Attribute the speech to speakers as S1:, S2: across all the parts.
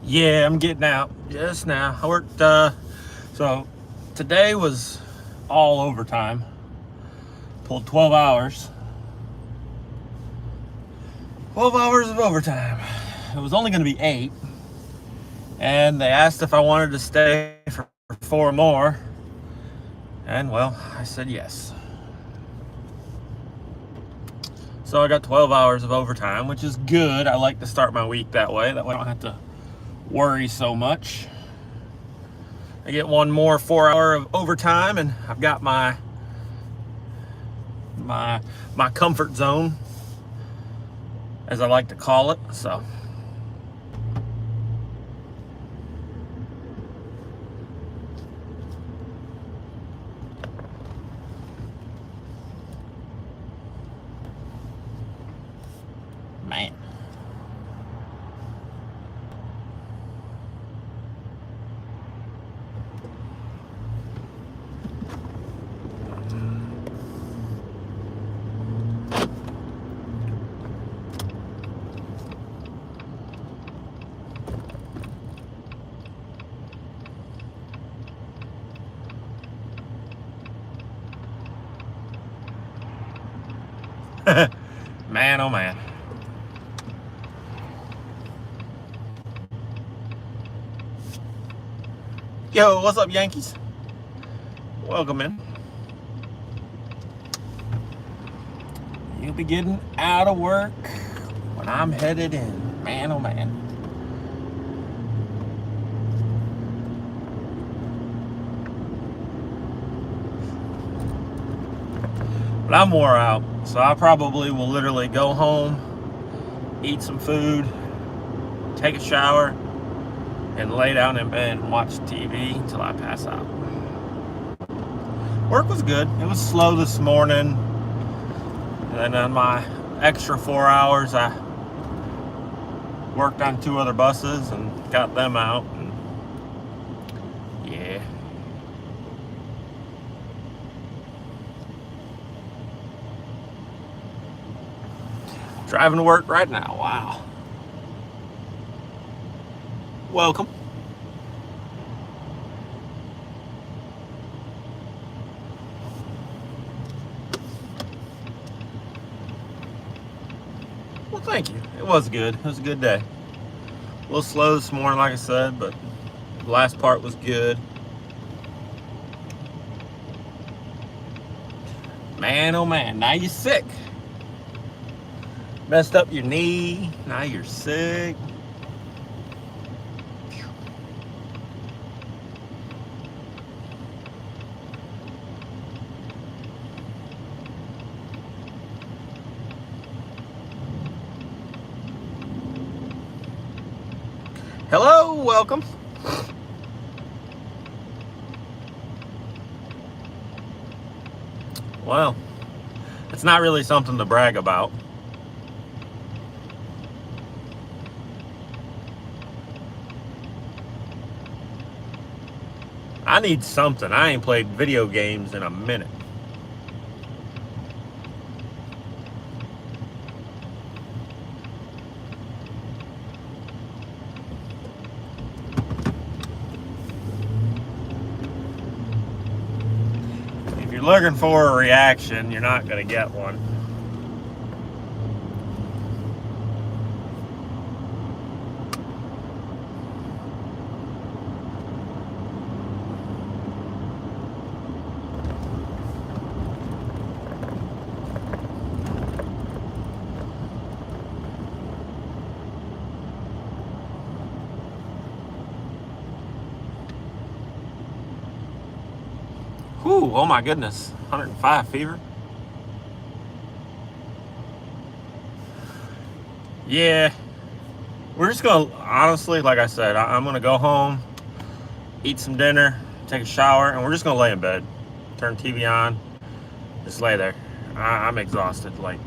S1: Yeah, I'm getting out just now. I worked, so today was all overtime. Pulled 12 hours. 12 hours of overtime. It was only going to be 8. And they asked if I wanted to stay for 4 more. And well, I said yes. So I got 12 hours of overtime, which is good. I like to start my week that way. That way I don't have to worry so much. I get one more 4 hour of overtime and I've got my comfort zone, as I like to call it. So man. Man, oh man. Yo, what's up, Yankees? Welcome in. You'll be getting out of work when I'm headed in. Man, oh man. But I'm wore out, so I probably will literally go home, eat some food, take a shower, and lay down in bed and watch TV until I pass out. Work was good. It was slow this morning. And then on my extra 4 hours, I worked on 2 other buses and got them out. And yeah. Driving to work right now. Wow. Welcome. Well, thank you. It was good. It was a good day. A little slow this morning, like I said, but the last part was good. Man, oh man, now you're sick. Messed up your knee, now you're sick. Hello, welcome. Well, it's not really something to brag about. I need something. I ain't played video games in a minute. If you're looking for a reaction, you're not going to get one. Whew, oh my goodness, 105 fever. Yeah, we're just gonna, honestly, like I said, I'm gonna go home, eat some dinner, take a shower, and we're just gonna lay in bed, turn TV on, just lay there. I'm exhausted, like,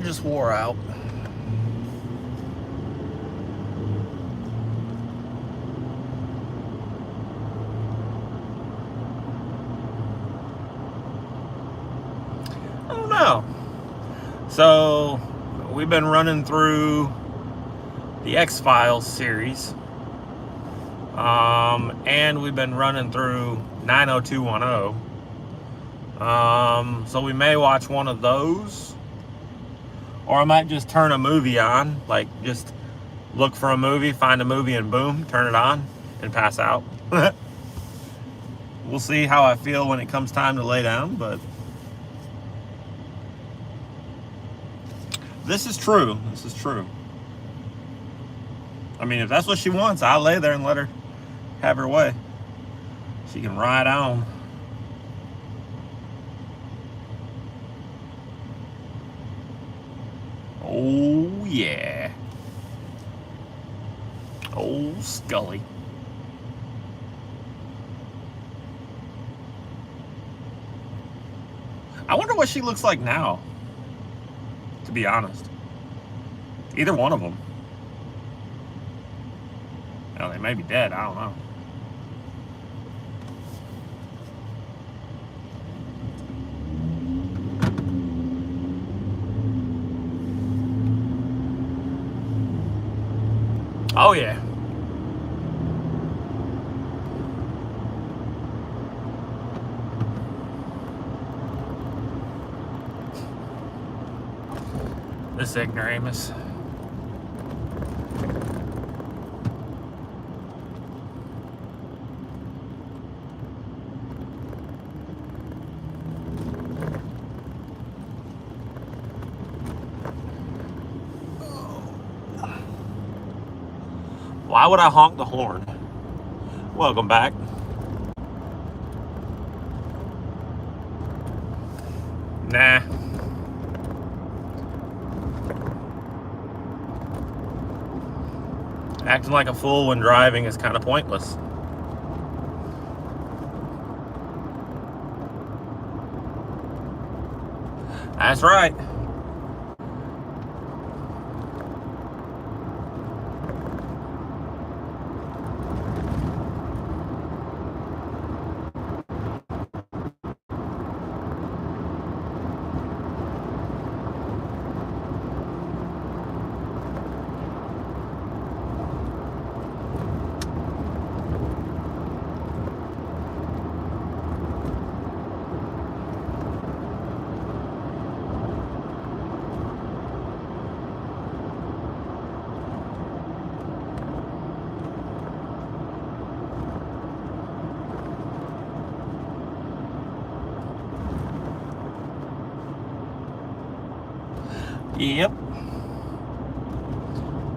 S1: just wore out. I don't know. So we've been running through the X-Files series. And we've been running through 90210. So we may watch one of those. Or I might just turn a movie on. Like, just look for a movie, find a movie, and boom, turn it on and pass out. We'll see how I feel when it comes time to lay down, but this is true. This is true. I mean, if that's what she wants, I'll lay there and let her have her way. She can ride on. Oh, yeah. Oh, Scully. I wonder what she looks like now, to be honest. Either one of them. Well, they may be dead, I don't know. Oh, yeah. This ignoramus. Why would I honk the horn? Welcome back. Nah. Acting like a fool when driving is kind of pointless. That's right. Yep.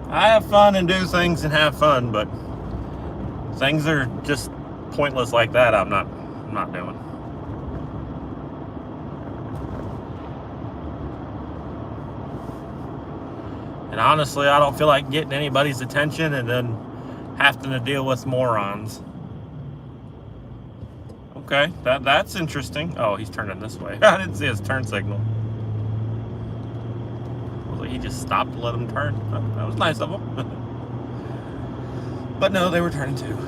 S1: I have fun and do things and have fun, but things are just pointless like that. I'm not doing. And honestly, I don't feel like getting anybody's attention and then having to deal with morons. Okay, that's interesting. Oh, he's turning this way. I didn't see his turn signal. He just stopped to let him turn. Oh, that was nice of him. But no, they were turning too.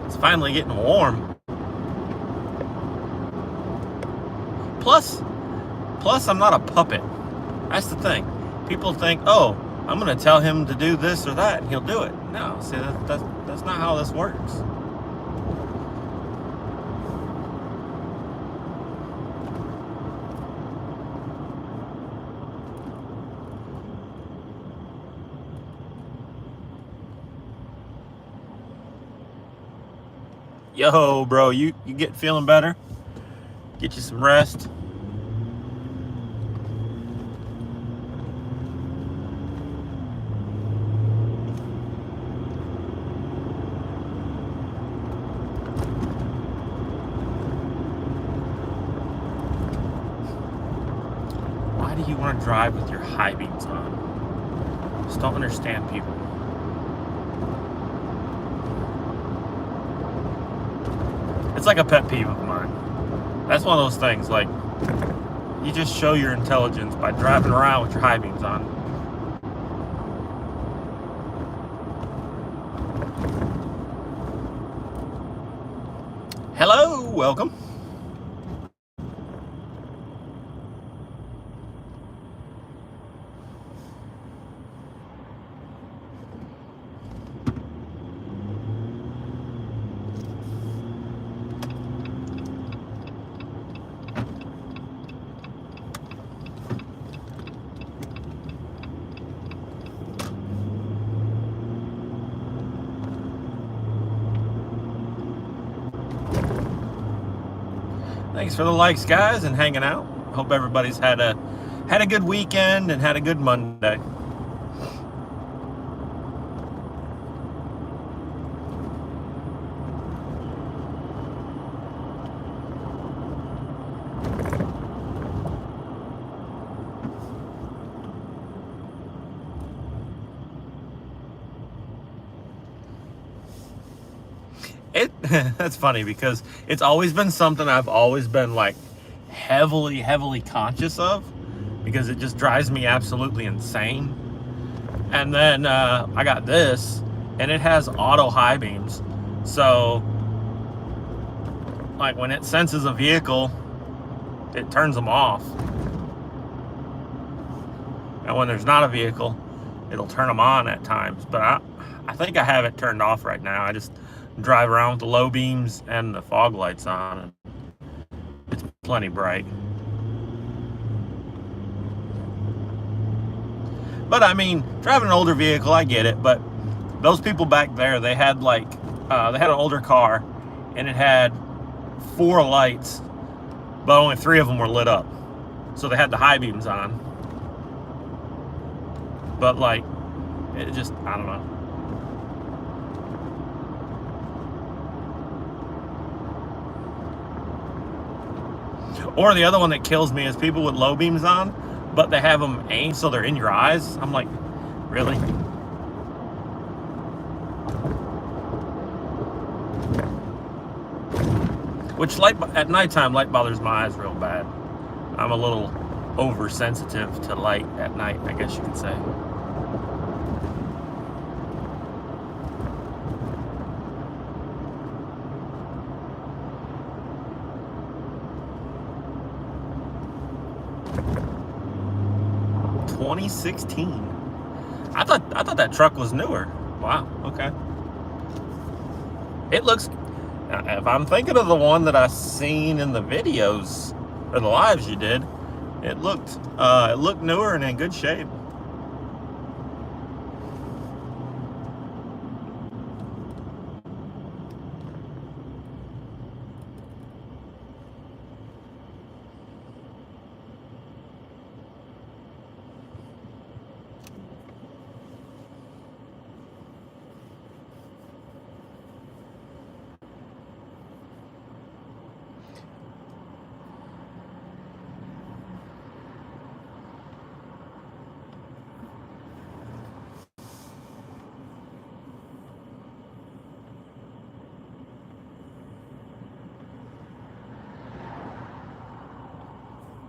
S1: It's finally getting warm. Plus, I'm not a puppet. That's the thing. People think, oh, I'm going to tell him to do this or that, and he'll do it. No, see, that's not how this works. Yo, bro, you get feeling better? Get you some rest. Why do you want to drive with your high beams on? Just don't understand people. It's like a pet peeve of mine. That's one of those things, like, you just show your intelligence by driving around with your high beams on. Hello, welcome. Thanks for the likes, guys, and hanging out. Hope everybody's had a good weekend and had a good Monday. That's funny because it's always been something I've always been like heavily conscious of, because it just drives me absolutely insane. And then I got this, and it has auto high beams, so like when it senses a vehicle, it turns them off, and when there's not a vehicle, it'll turn them on at times. But I think I have it turned off right now. I just drive around with the low beams and the fog lights on, and it's plenty bright. But I mean, driving an older vehicle, I get it. But those people back there, they had like they had an older car, and it had 4 lights, but only 3 of them were lit up, so they had the high beams on. But like, it just, I don't know. Or the other one that kills me is people with low beams on, but they have them aimed so they're in your eyes. I'm like, really? Which at nighttime, light bothers my eyes real bad. I'm a little oversensitive to light at night, I guess you could say. I thought that truck was newer. Wow, okay. It looks, if I'm thinking of the one that I seen in the videos or the lives you did, it looked newer and in good shape.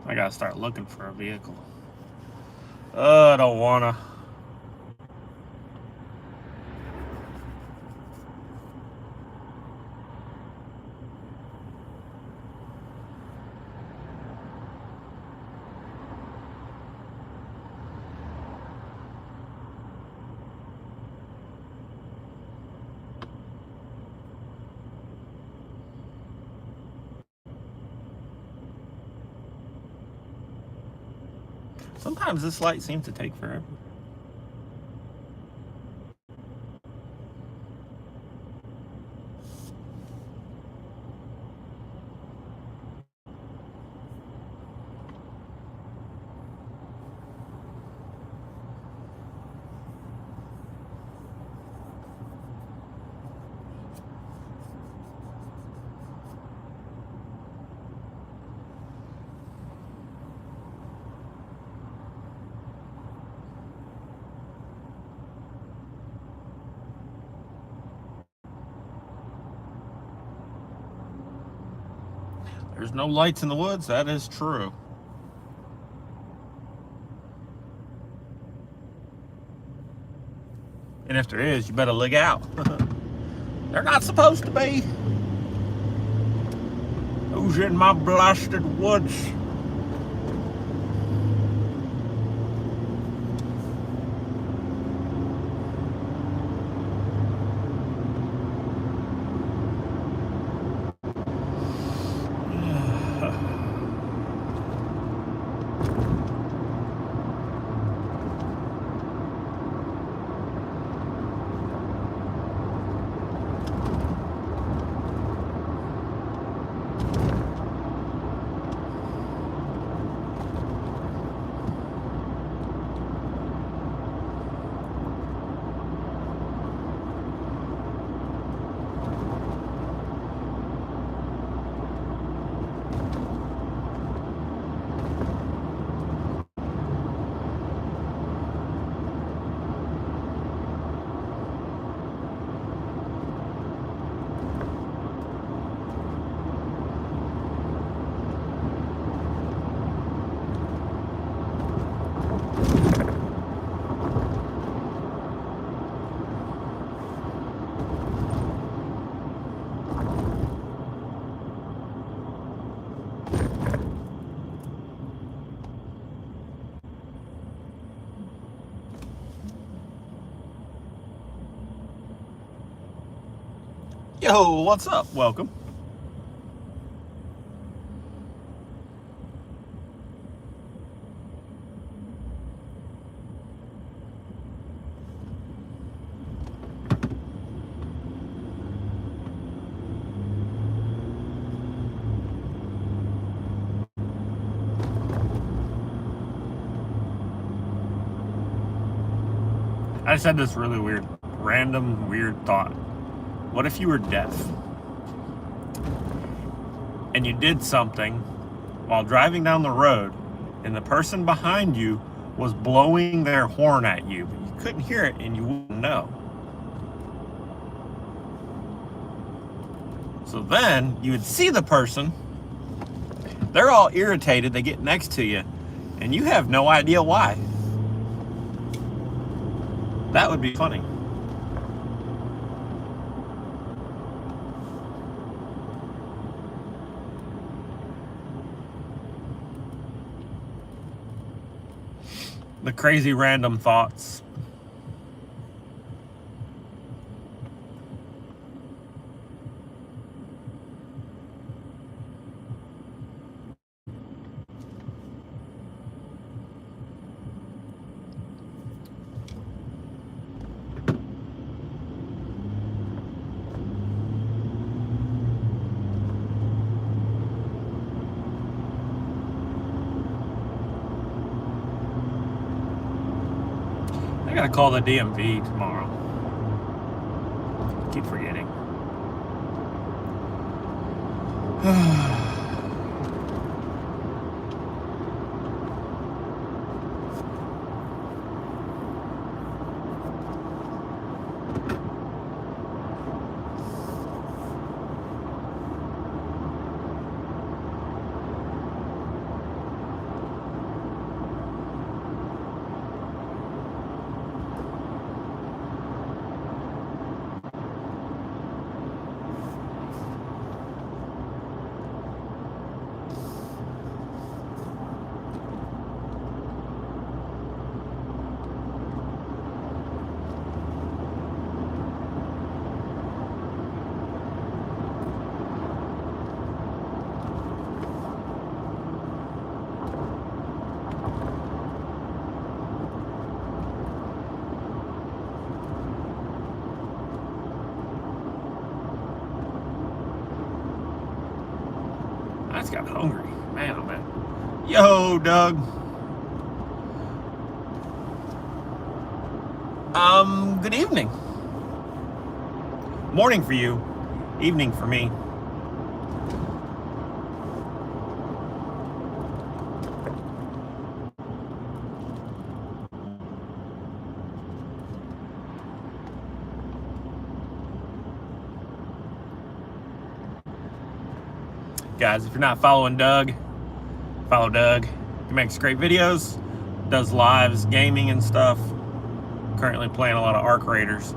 S1: I gotta start looking for a vehicle. I don't wanna. Sometimes this light seems to take forever. There's no lights in the woods, that is true. And if there is, you better look out. They're not supposed to be. who's in my blasted woods? Yo, what's up? Welcome. I just had this really random weird thought. What if you were deaf and you did something while driving down the road and the person behind you was blowing their horn at you, but you couldn't hear it and you wouldn't know? So then you would see the person, they're all irritated, they get next to you, and you have no idea why. That would be funny. The crazy random thoughts. I gotta call the DMV tomorrow. Keep forgetting. I just got hungry. Man, oh man. Yo, Doug. Good evening. Morning for you. Evening for me. Guys, if you're not following Doug, follow Doug. He makes great videos, does lives, gaming and stuff. Currently playing a lot of Arc Raiders.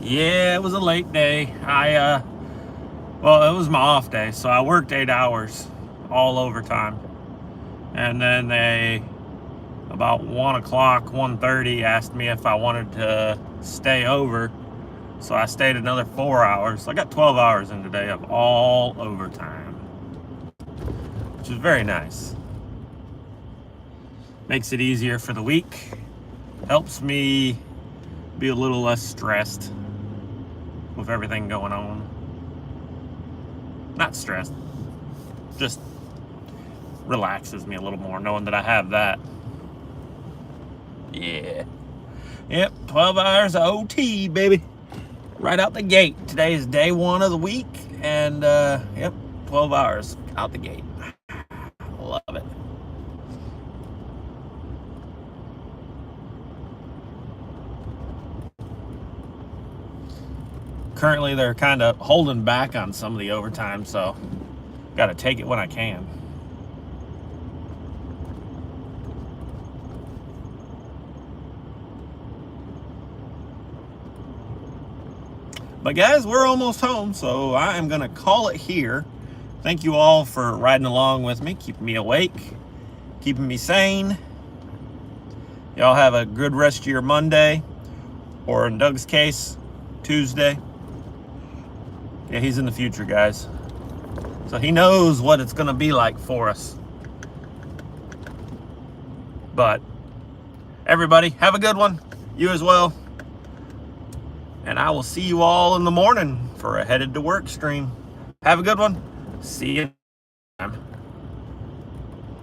S1: Yeah, it was a late day. Well, it was my off day, so I worked 8 hours, all overtime. And then they, about 1 o'clock, 1:30, asked me if I wanted to stay over. So I stayed another 4 hours. I got 12 hours in today of all overtime, which is very nice. Makes it easier for the week. Helps me be a little less stressed with everything going on. Not stressed, just relaxes me a little more knowing that I have that. Yeah. Yep, 12 hours of OT, baby. Right out the gate. Today is day 1 of the week, and yep, 12 hours out the gate. Love it. Currently, they're kind of holding back on some of the overtime, so got to take it when I can. But guys, we're almost home, so I am going to call it here. Thank you all for riding along with me, keeping me awake, keeping me sane. Y'all have a good rest of your Monday, or in Doug's case, Tuesday. Yeah, he's in the future, guys. So he knows what it's going to be like for us. But everybody, have a good one. You as well. And I will see you all in the morning for a headed to work stream. Have a good one. See you.